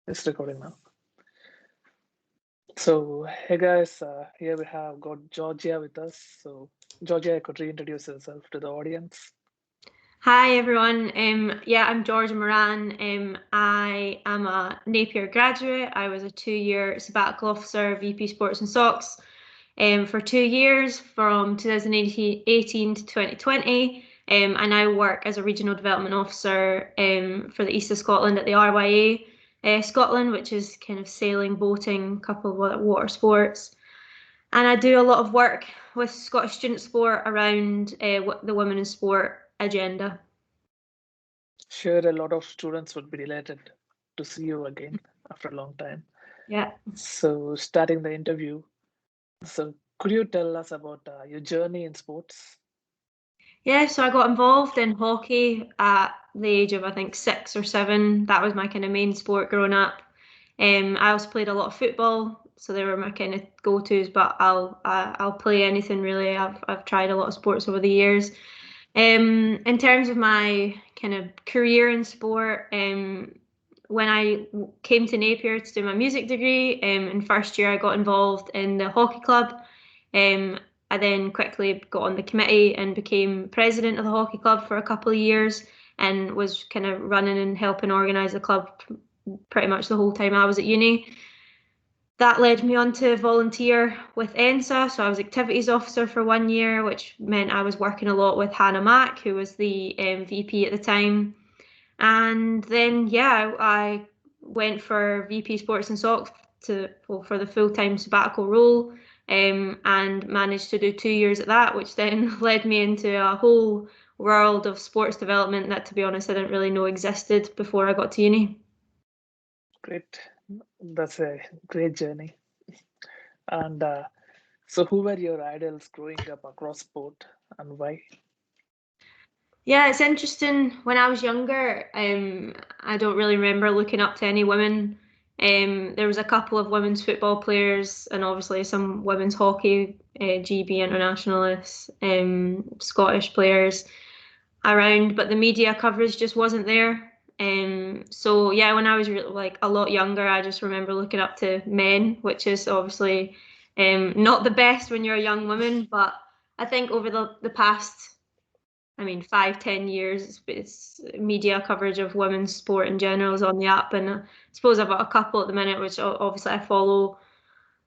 It's recording now. So, hey guys, here we have got Georgia with us. So, Georgia, could reintroduce yourself to the audience. Hi everyone. I'm Georgia Moran. I am a Napier graduate. I was a 2-year sabbatical officer, VP Sports and Socks, for 2 years from 2018 to 2020. I now work as a regional development officer for the east of Scotland at the RYA Scotland, which is kind of sailing, boating, a couple of water sports. And I do a lot of work with Scottish student sport around the women in sport agenda. Sure, a lot of students would be delighted to see you again after a long time. Yeah. So, starting the interview, so could you tell us about your journey in sports? Yeah, so I got involved in hockey at the age of, I think, 6 or 7. That was my kind of main sport growing up. I also played a lot of football, so they were my kind of go-tos. But I'll play anything really. I've tried a lot of sports over the years. In terms of my kind of career in sport, when I came to Napier to do my music degree, in first year I got involved in the hockey club. I then quickly got on the committee and became president of the hockey club for a couple of years and was kind of running and helping organise the club pretty much the whole time I was at uni. That led me on to volunteer with ENSA, so I was activities officer for 1 year, which meant I was working a lot with Hannah Mack, who was the VP at the time. And then, I went for VP Sports and Socks for the full-time sabbatical role, and managed to do 2 years at that, which then led me into a whole world of sports development that, to be honest, I didn't really know existed before I got to uni. Great, that's a great journey. And so, who were your idols growing up across sport and why? Yeah, it's interesting. When I was younger, I don't really remember looking up to any women. There was a couple of women's football players and obviously some women's hockey, GB internationalists, Scottish players around, but the media coverage just wasn't there. So yeah, when I was like a lot younger, I just remember looking up to men, which is obviously not the best when you're a young woman, but I think over the past 5-10 years, it's media coverage of women's sport in general is on the up, and I suppose I've got a couple at the minute, which obviously I follow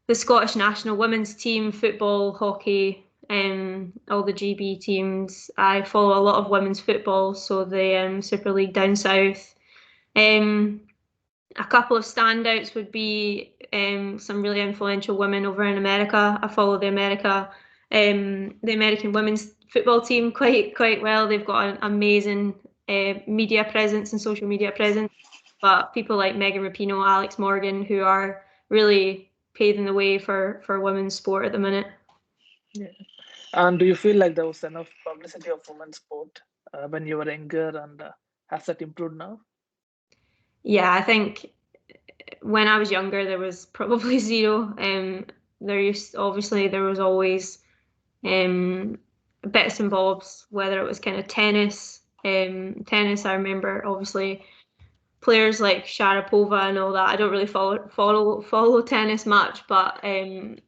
the Scottish national women's team, football, hockey, all the GB teams. I follow a lot of women's football, so the Super League down south. A couple of standouts would be some really influential women over in America. I follow the American women's football team quite well. They've got an amazing media presence and social media presence. But people like Megan Rapinoe, Alex Morgan, who are really paving the way for women's sport at the minute. Yeah. And do you feel like there was enough publicity of women's sport when you were younger, and has that improved now? Yeah, I think when I was younger, there was probably zero. There was always bits and bobs, whether it was kind of tennis. Tennis, I remember obviously players like Sharapova and all that. I don't really follow tennis much, but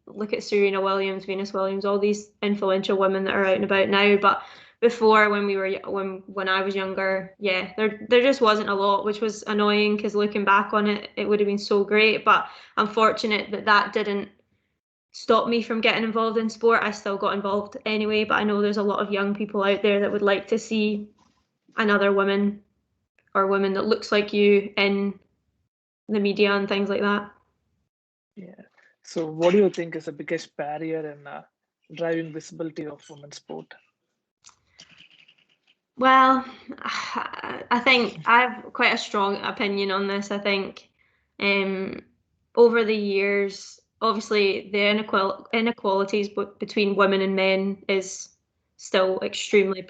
look at Serena Williams, Venus Williams, all these influential women that are out and about now. But before, when I was younger, yeah, there just wasn't a lot, which was annoying because looking back on it, it would have been so great. But I'm fortunate that didn't stop me from getting involved in sport. I still got involved anyway, but I know there's a lot of young people out there that would like to see another woman or women that looks like you in the media and things like that. Yeah. So, what do you think is the biggest barrier in driving visibility of women's sport? Well, I think I have quite a strong opinion on this. I think over the years, obviously, the inequalities between women and men is still extremely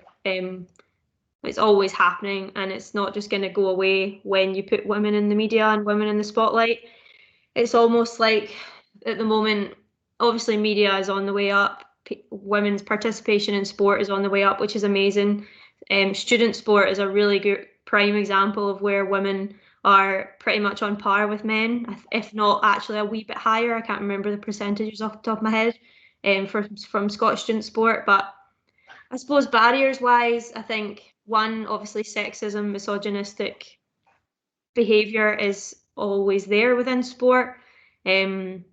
it's always happening, and it's not just going to go away when you put women in the media and women in the spotlight. It's almost like at the moment, obviously media is on the way up. Women's participation in sport is on the way up, which is amazing. Student sport is a really good prime example of where women are pretty much on par with men, if not actually a wee bit higher. I can't remember the percentages off the top of my head from Scottish student sport. But I suppose barriers-wise, I think one, obviously sexism, misogynistic behaviour is always there within sport. The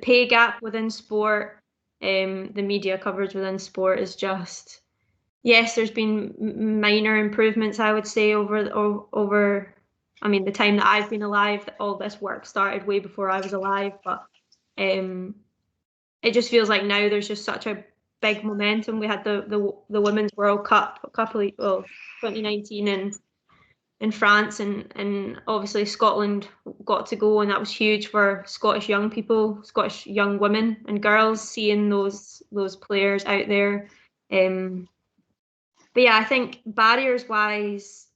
pay gap within sport, the media coverage within sport is just, yes, there's been minor improvements, I would say, over I mean, the time that I've been alive. All this work started way before I was alive, but it just feels like now there's just such a big momentum. We had the Women's World Cup a couple of 2019 in France, and obviously Scotland got to go, and that was huge for Scottish young people, Scottish young women and girls, seeing those players out there. But yeah, I think barriers wise,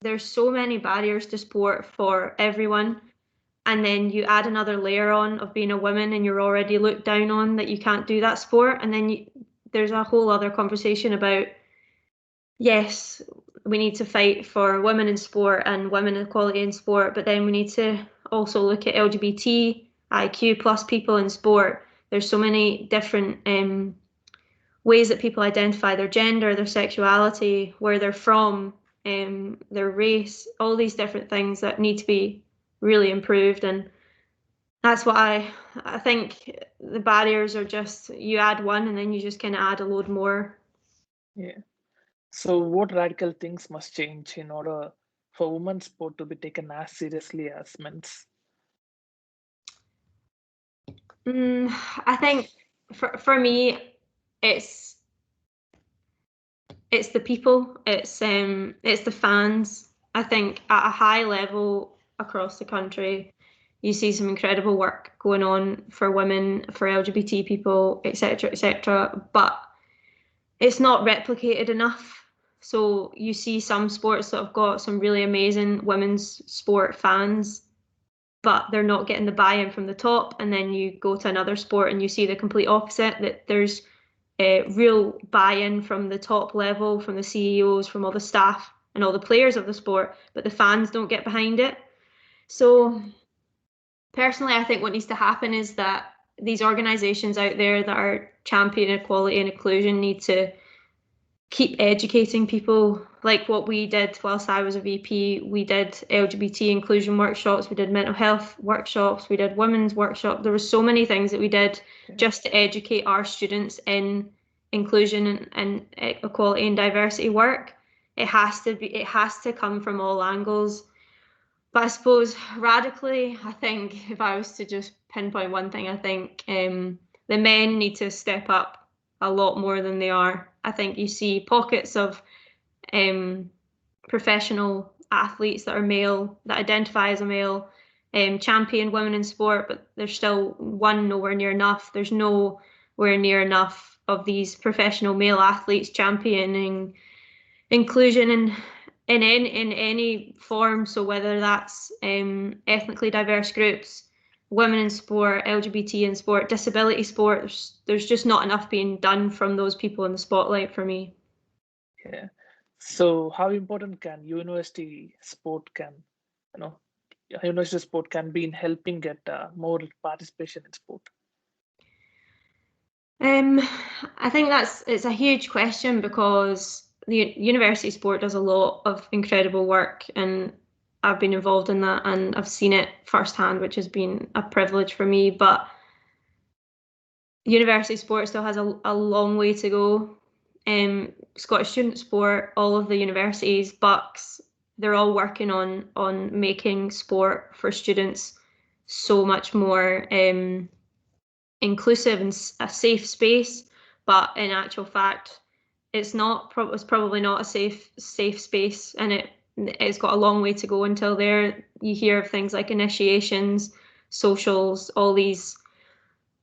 there's so many barriers to sport for everyone. And then you add another layer on of being a woman and you're already looked down on that you can't do that sport. And then there's a whole other conversation about, yes, we need to fight for women in sport and women equality in sport, but then we need to also look at LGBTIQ plus people in sport. There's so many different ways that people identify their gender, their sexuality, where they're from, their race, all these different things that need to be really improved. And that's what I think the barriers are just, you add one and then you just kind of add a load more. Yeah. So what radical things must change in order for women's sport to be taken as seriously as men's? I think for me, it's the people, it's the fans. I think at a high level across the country, you see some incredible work going on for women, for LGBT people, etc., etc. But it's not replicated enough. So you see some sports that have got some really amazing women's sport fans, but they're not getting the buy-in from the top. And then you go to another sport and you see the complete opposite, that there's real buy-in from the top level, from the CEOs, from all the staff and all the players of the sport, but the fans don't get behind it. So personally, I think what needs to happen is that these organisations out there that are championing equality and inclusion need to keep educating people, like what we did whilst I was a VP. We did LGBT inclusion workshops, we did mental health workshops, we did women's workshops. There were so many things that we did just to educate our students in inclusion and equality and diversity work. It has to come from all angles. But I suppose radically, I think if I was to just pinpoint one thing, I think the men need to step up a lot more than they are. I think you see pockets of professional athletes that are male, that identify as a male, champion women in sport, but there's still nowhere near enough. There's nowhere near enough of these professional male athletes championing inclusion in any form. So whether that's ethnically diverse groups, women in sport, LGBT in sport, disability sport, there's just not enough being done from those people in the spotlight for me. Yeah. So how important can university sport be in helping get more participation in sport? I think it's a huge question, because the university sport does a lot of incredible work, and I've been involved in that and I've seen it firsthand, which has been a privilege for me. But university sport still has a long way to go. Scottish student sport, all of the universities, Bucks, they're all working on making sport for students so much more inclusive and a safe space. But in actual fact, it's probably not a safe space, and it's got a long way to go until there. You hear of things like initiations, socials, all these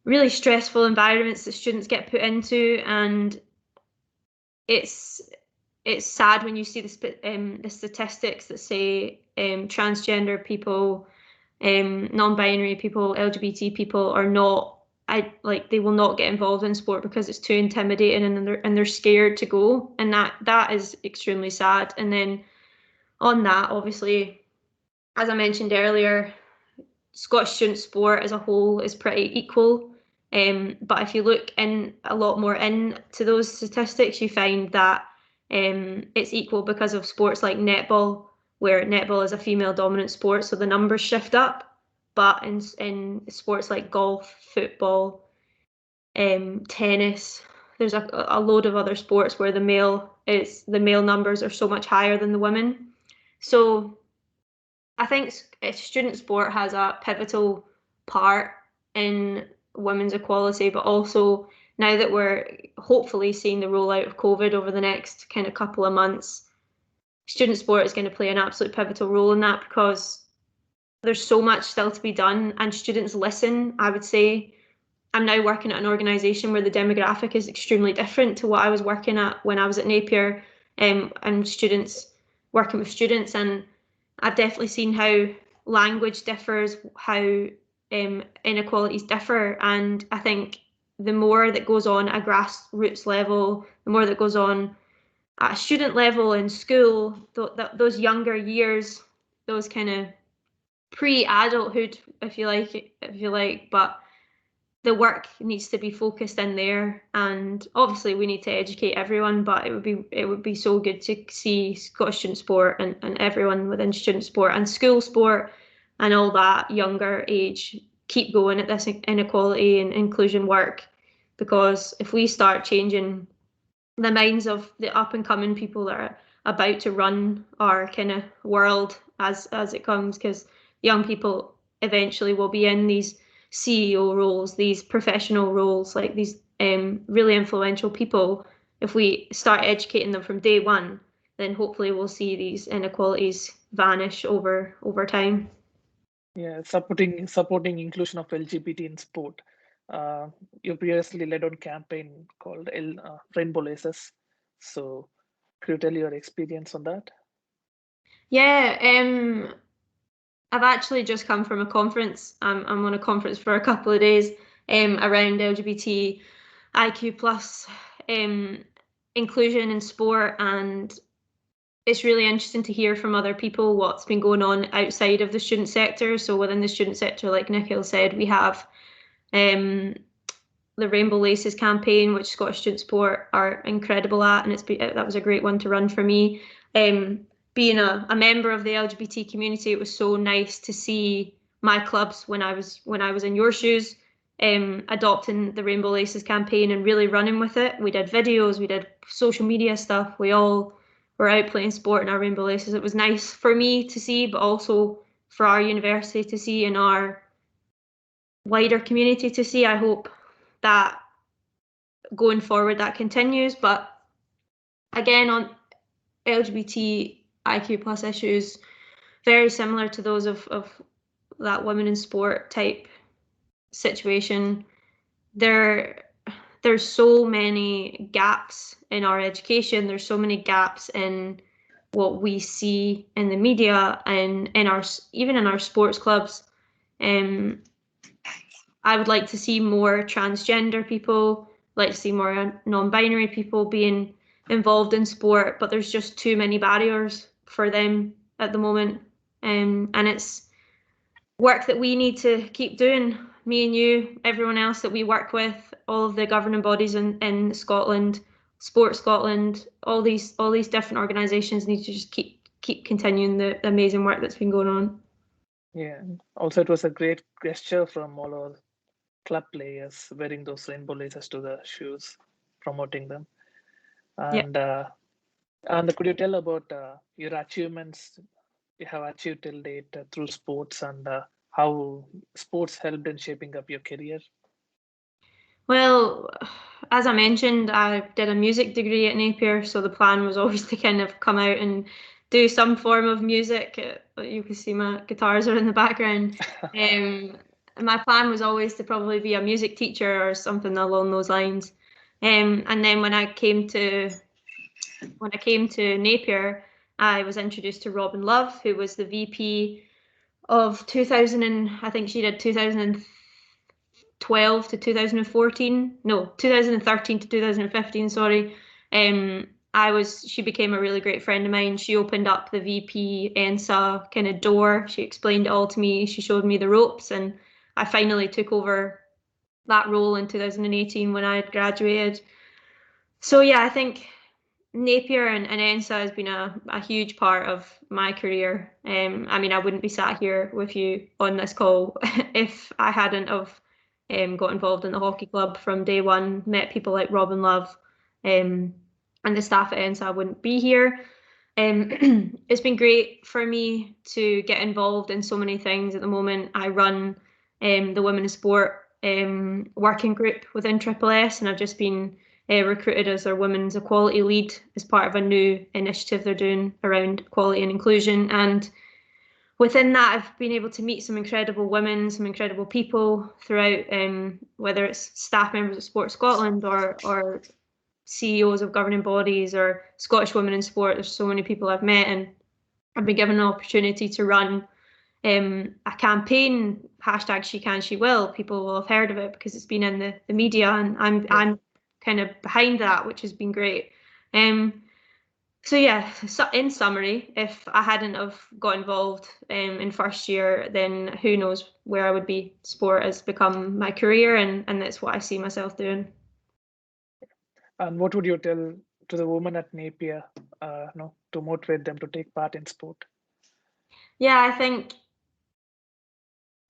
really stressful environments that students get put into, and it's sad when you see the statistics that say transgender people, non-binary people, LGBT people are not. They will not get involved in sport because it's too intimidating, and they're scared to go, and that is extremely sad. And then on that, obviously, as I mentioned earlier, Scottish student sport as a whole is pretty equal. But if you look in a lot more into those statistics, you find that it's equal because of sports like netball, where netball is a female dominant sport, so the numbers shift up. But in sports like golf, football, tennis, there's a load of other sports where the male numbers are so much higher than the women. So I think student sport has a pivotal part in women's equality, but also now that we're hopefully seeing the rollout of COVID over the next kind of couple of months, student sport is going to play an absolute pivotal role in that, because there's so much still to be done and students listen. I would say I'm now working at an organisation where the demographic is extremely different to what I was working at when I was at Napier, and students working with students, and I've definitely seen how language differs, how inequalities differ, and I think the more that goes on at a grassroots level, the more that goes on at a student level in school, those younger years, those kind of pre-adulthood, if you like, but the work needs to be focused in there, and obviously we need to educate everyone, but it would be so good to see Scottish student sport and everyone within student sport and school sport and all that younger age keep going at this inequality and inclusion work, because if we start changing the minds of the up and coming people that are about to run our kind of world as it comes, because young people eventually will be in these CEO roles, these professional roles, like these really influential people. If we start educating them from day one, then hopefully we'll see these inequalities vanish over time. Yeah, supporting inclusion of LGBT in sport. You previously led on campaign called Rainbow Laces. So could you tell your experience on that? Yeah, I've actually just come from a conference. I'm on a conference for a couple of days around LGBT IQ plus inclusion in sport, and it's really interesting to hear from other people what's been going on outside of the student sector. So within the student sector, like Nikhil said, we have the Rainbow Laces campaign, which Scottish Student Sport are incredible at, and that was a great one to run for me. Being a member of the LGBT community, it was so nice to see my clubs when I was in your shoes, adopting the Rainbow Laces campaign and really running with it. We did videos, we did social media stuff. We all were out playing sport in our Rainbow Laces. It was nice for me to see, but also for our university to see and our wider community to see. I hope that going forward that continues. But again, on LGBTIQ plus issues, very similar to those of that women in sport type situation. There's so many gaps in our education. There's so many gaps in what we see in the media and even in our sports clubs. I would like to see more transgender people, like to see more non-binary people being involved in sport, but there's just too many barriers for them at the moment. And it's work that we need to keep doing, me and you, everyone else that we work with, all of the governing bodies in Scotland, Sport Scotland, all these different organisations need to just keep continuing the amazing work that's been going on. Yeah. Also, it was a great gesture from all our club players wearing those rainbow laces to the shoes, promoting them. And could you tell about your achievements you have achieved till date through sports, and how sports helped in shaping up your career? Well, as I mentioned, I did a music degree at Napier, so the plan was always to kind of come out and do some form of music. You can see my guitars are in the background. My plan was always to probably be a music teacher or something along those lines. And then when I came to Napier, I was introduced to Robin Love, who was the VP of 2000, and I think she did 2012 to 2014. No, 2013 to 2015. Sorry. she became a really great friend of mine. She opened up the VP ENSA kind of door. She explained it all to me. She showed me the ropes, and I finally took over that role in 2018 when I had graduated. So yeah, I think Napier and ENSA has been a huge part of my career. I mean, I wouldn't be sat here with you on this call if I hadn't have got involved in the hockey club from day one, met people like Robin Love, and the staff at ENSA. I wouldn't be here. It's been great for me to get involved in so many things. At the moment, I run the Women in Sport working group within SSS, and I've just been recruited as their women's equality lead as part of a new initiative they're doing around equality and inclusion. And within that, I've been able to meet some incredible women, some incredible people throughout, whether it's staff members of Sport Scotland or CEOs of governing bodies or Scottish Women in Sport. There's so many people I've met, and I've been given an opportunity to run a campaign, hashtag She Can, She Will. People will have heard of it because it's been in the media, and I'm kind of behind that, which has been great. So yeah, so in summary, if I hadn't have got involved in first year, then who knows where I would be. Sport has become my career, and that's what I see myself doing. And what would you tell to the women at Napier, to motivate them to take part in sport? Yeah, I think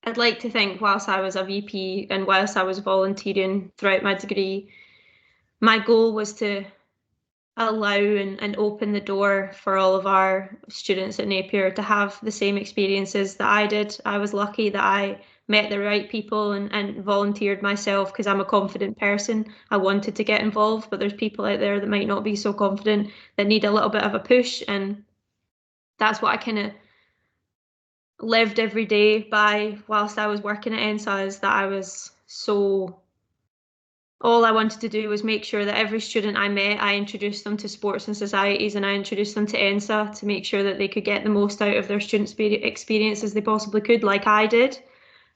I'd like to think whilst I was a VP and whilst I was volunteering throughout my degree, my goal was to allow and open the door for all of our students at Napier to have the same experiences that I did. I was lucky that I met the right people and volunteered myself because I'm a confident person. I wanted to get involved, but there's people out there that might not be so confident, that need a little bit of a push, and that's what I kind of lived every day by whilst I was working at ENSA, is that I was all I wanted to do was make sure that every student I met, I introduced them to sports and societies, and I introduced them to ENSA to make sure that they could get the most out of their student experience as they possibly could, like I did.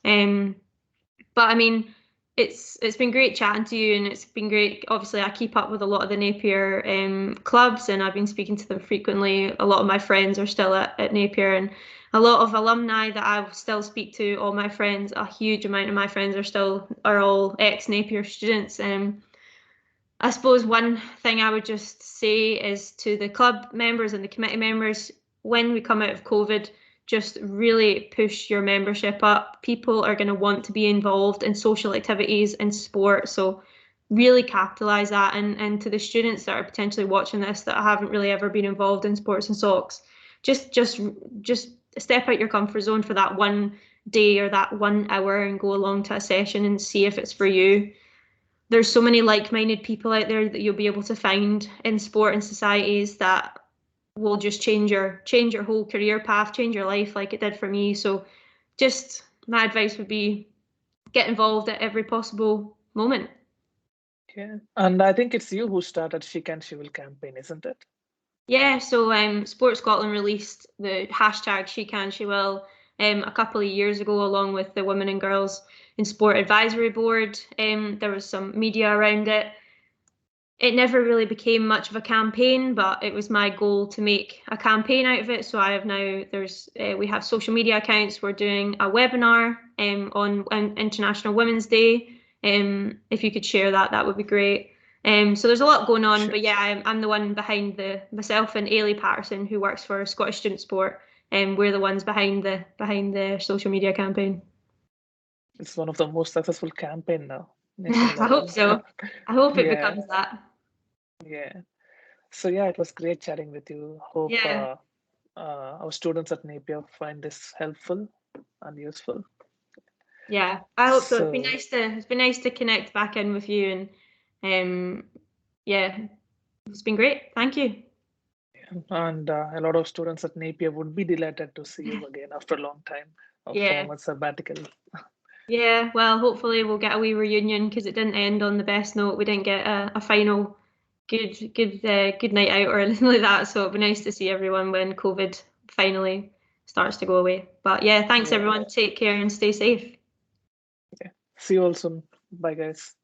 But I mean, it's been great chatting to you, and it's been great. Obviously, I keep up with a lot of the Napier clubs, and I've been speaking to them frequently. A lot of my friends are still at Napier, and a lot of alumni that I still speak to. All my friends, a huge amount of my friends are all ex-Napier students. I suppose one thing I would just say is to the club members and the committee members, when we come out of COVID, just really push your membership up. People are going to want to be involved in social activities and sport, so really capitalise that. And to the students that are potentially watching this that haven't really ever been involved in sports and socs, just step out your comfort zone for that one day or that 1 hour and go along to a session and see if it's for you. There's so many like-minded people out there that you'll be able to find in sport and societies that will just change your whole career path, change your life like it did for me. So just my advice would be get involved at every possible moment. Yeah, and I think it's you who started She Can, She Will campaign, isn't it? Yeah, so Sport Scotland released the hashtag She Can, She Will a couple of years ago, along with the Women and Girls in Sport Advisory Board. There was some media around it. It never really became much of a campaign, but it was my goal to make a campaign out of it. So I have now, we have social media accounts. We're doing a webinar on International Women's Day. If you could share that, that would be great. So there's a lot going on, but yeah, I'm the one behind myself and Ailey Patterson, who works for Scottish Student Sport, and we're the ones behind the social media campaign. It's one of the most successful campaign now. I hope so. I hope it becomes that. Yeah. So yeah, it was great chatting with you. Hope our students at Napier find this helpful and useful. Yeah, I hope so. It's been nice to connect back in with you, and yeah, it's been great. Thank you. And a lot of students at Napier would be delighted to see you again after a long time of formal sabbatical. Yeah, well, hopefully we'll get a wee reunion, because it didn't end on the best note. We didn't get a final good night out or anything like that. So it'd be nice to see everyone when COVID finally starts to go away. But yeah, thanks everyone. Take care and stay safe. Yeah. See you all soon. Bye guys.